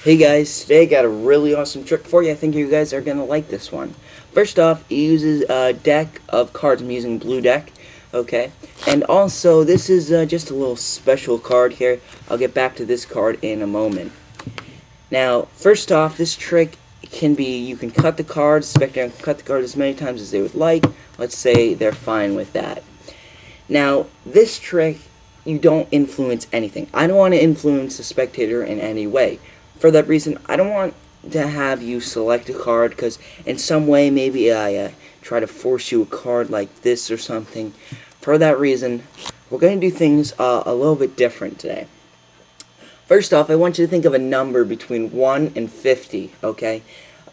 Hey guys, today I got a really awesome trick for you. I think you guys are going to like this one. First off, it uses a deck of cards. I'm using blue deck, okay? And also, this is just a little special card here. I'll get back to this card in a moment. Now, first off, this trick can be, you can cut the cards, spectator can cut the card as many times as they would like. Let's say they're fine with that. Now, this trick, you don't influence anything. I don't want to influence the spectator in any way. For that reason, I don't want to have you select a card, because in some way, maybe I try to force you a card like this or something. For that reason, we're going to do things a little bit different today. First off, I want you to think of a number between 1 and 50, okay?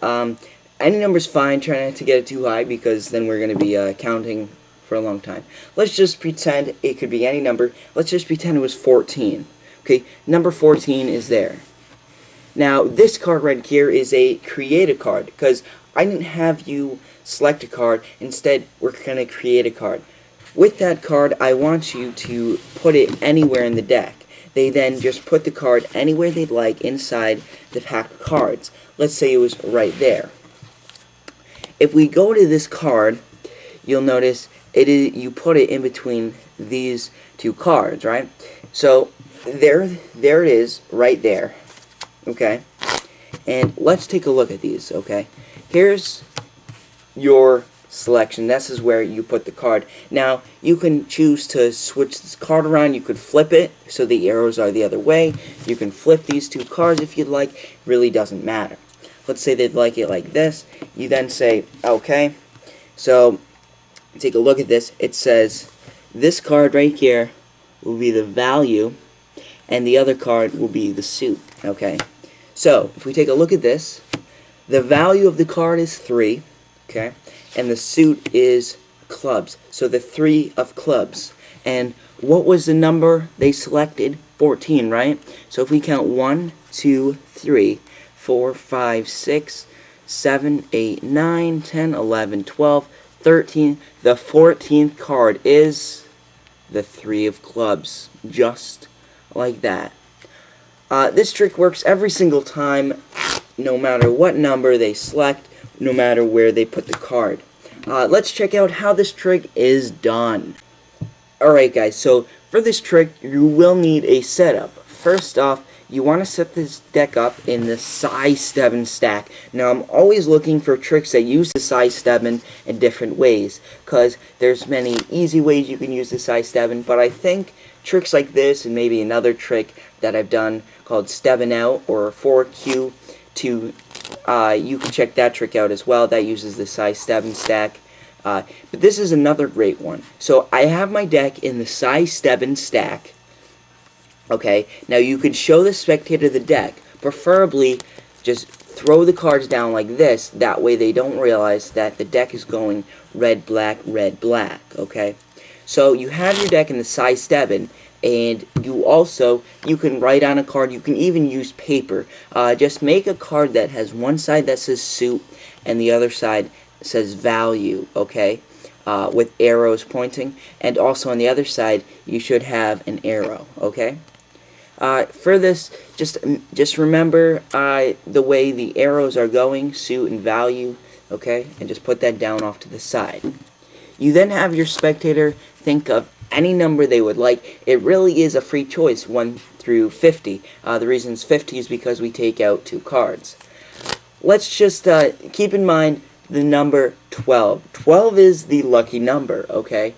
Any number's fine, try not to get it too high, because then we're going to be counting for a long time. Let's just pretend it could be any number. Let's just pretend it was 14. Okay, number 14 is there. Now, this card right here is a create a card, because I didn't have you select a card. Instead, we're going to create a card. With that card, I want you to put it anywhere in the deck. They then just put the card anywhere they'd like inside the pack of cards. Let's say it was right there. If we go to this card, you'll notice you put it in between these two cards, right? So there it is, right there. Okay, and let's take a look at these. Okay, here's your selection. This is where you put the card. Now, you can choose to switch this card around. You could flip it so the arrows are the other way. You can flip these two cards if you'd like. It really doesn't matter. Let's say they'd like it like this. You then say, okay. So, take a look at this. It says, this card right here will be the value, and the other card will be the suit. Okay. So, if we take a look at this, the value of the card is 3, okay, and the suit is clubs. So the 3 of clubs. And what was the number they selected? 14, right? So if we count 1, 2, 3, 4, 5, 6, 7, 8, 9, 10, 11, 12, 13, the 14th card is the 3 of clubs. Just like that. This trick works every single time, no matter what number they select, no matter where they put the card. Let's check out how this trick is done. Alright guys, so for this trick, you will need a setup. First off, you want to set this deck up in the Si Stebbin stack. Now, I'm always looking for tricks that use the Si Stebbin in different ways, because there's many easy ways you can use the Si Stebbin, but I think tricks like this, and maybe another trick that I've done called Stebbin Out, or 4Q, you can check that trick out as well. That uses the Si Stebbin stack. But this is another great one. So I have my deck in the Si Stebbin stack. Okay, now you could show the spectator the deck. Preferably, just throw the cards down like this. That way they don't realize that the deck is going red, black, okay? So you have your deck in the Si Stebbin, and you can write on a card. You can even use paper. Just make a card that has one side that says suit and the other side says value, okay? With arrows pointing, and also on the other side you should have an arrow, okay? For this, just remember the way the arrows are going, suit and value, okay? And just put that down off to the side. You then have your spectator think of any number they would like. It really is a free choice, 1 through 50. The reason it's 50 is because we take out 2 cards. Let's just keep in mind the number 12. 12 is the lucky number, okay?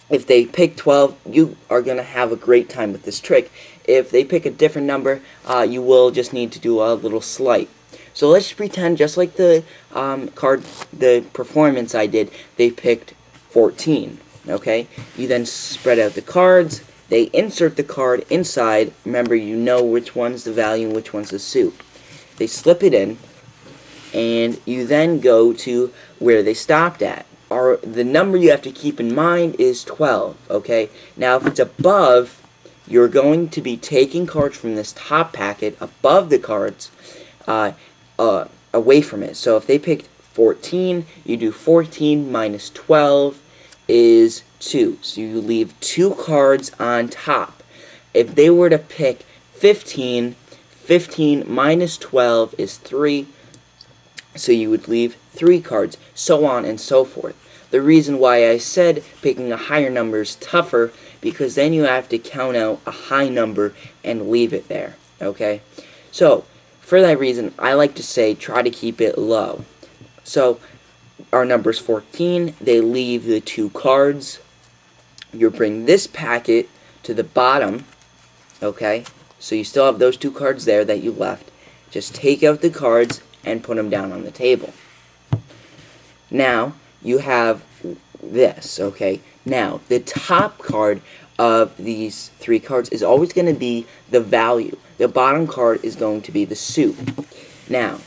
If they pick 12, you are going to have a great time with this trick. If they pick a different number, you will just need to do a little slight. So let's pretend, just like the the performance I did, they picked 14, okay? You then spread out the cards, they insert the card inside. Remember, you know which one's the value and which one's the suit. They slip it in, and you then go to where they stopped at. The number you have to keep in mind is 12, okay? Now, if it's above, you're going to be taking cards from this top packet above the cards away from it. So if they picked 14, you do 14 minus 12 is 2. So you leave 2 cards on top. If they were to pick 15, 15 minus 12 is 3, so you would leave 3 cards, so on and so forth. The reason why I said picking a higher number is tougher, because then you have to count out a high number and leave it there, okay? So, for that reason, I like to say try to keep it low. So, our number's 14, they leave the 2 cards. You bring this packet to the bottom, okay? So you still have those 2 cards there that you left. Just take out the cards and put them down on the table. Now, you have this, okay? Now, the top card of these 3 cards is always going to be the value. The bottom card is going to be the suit. Now,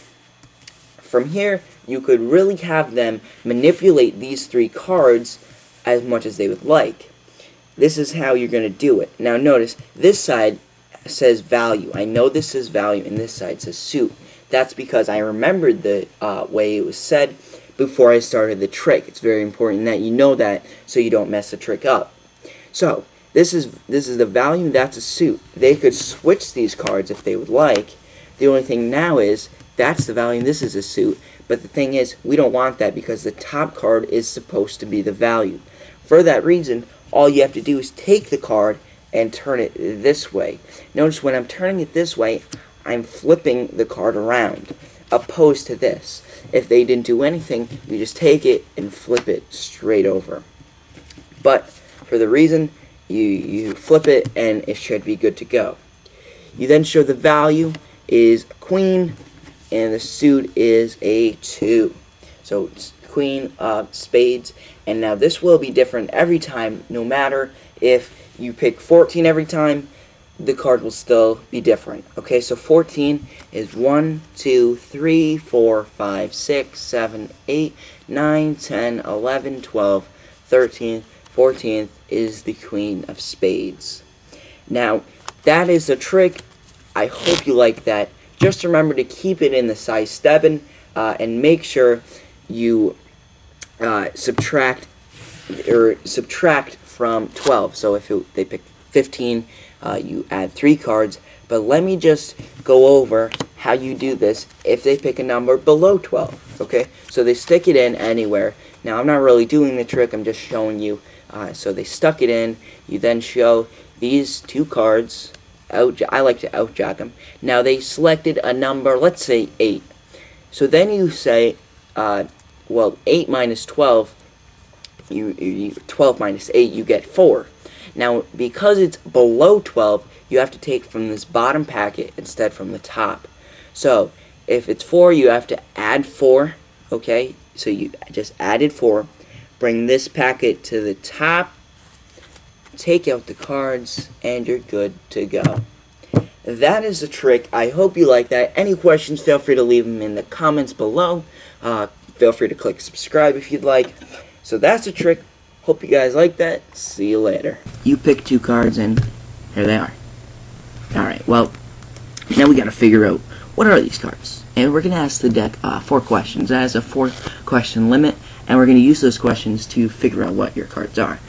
from here, you could really have them manipulate these 3 cards as much as they would like. This is how you're going to do it. Now, notice, this side says value. I know this says value, and this side says suit. That's because I remembered the way it was said before I started the trick. It's very important that you know that so you don't mess the trick up. So, this is the value, that's a suit. They could switch these cards if they would like. The only thing now is, that's the value, this is a suit. But the thing is, we don't want that because the top card is supposed to be the value. For that reason, all you have to do is take the card and turn it this way. Notice when I'm turning it this way, I'm flipping the card around, opposed to this. If they didn't do anything, you just take it and flip it straight over. But for the reason, you flip it and it should be good to go. You then show the value is a queen and the suit is a 2. So it's queen of spades. And now this will be different every time, no matter if you pick 14 every time, the card will still be different. Okay, so 14 is 1, 2, 3, 4, 5, 6, 7, 8, 9, 10, 11, 12, 13, 14th is the queen of spades. Now, that is the trick. I hope you like that. Just remember to keep it in the Si Stebbin and make sure you subtract from 12. So if they pick 15, you add 3 cards. But let me just go over how you do this if they pick a number below 12. Okay, so they stick it in anywhere. Now I'm not really doing the trick, I'm just showing you. So they stuck it in. You then show these 2 cards. I like to outjog them. Now they selected a number, let's say 8. So then you say, well, 8 minus 12, 12 minus 8, you get 4. Now, because it's below 12, you have to take from this bottom packet instead from the top. So, if it's 4, you have to add 4, okay? So you just added 4. Bring this packet to the top, take out the cards, and you're good to go. That is the trick. I hope you like that. Any questions, feel free to leave them in the comments below. Feel free to click subscribe if you'd like. So that's the trick. Hope you guys like that. See you later. You pick 2 cards and here they are. Alright, well, now we gotta figure out what are these cards. And we're gonna ask the deck 4 questions. That has a 4-question limit, and we're gonna use those questions to figure out what your cards are.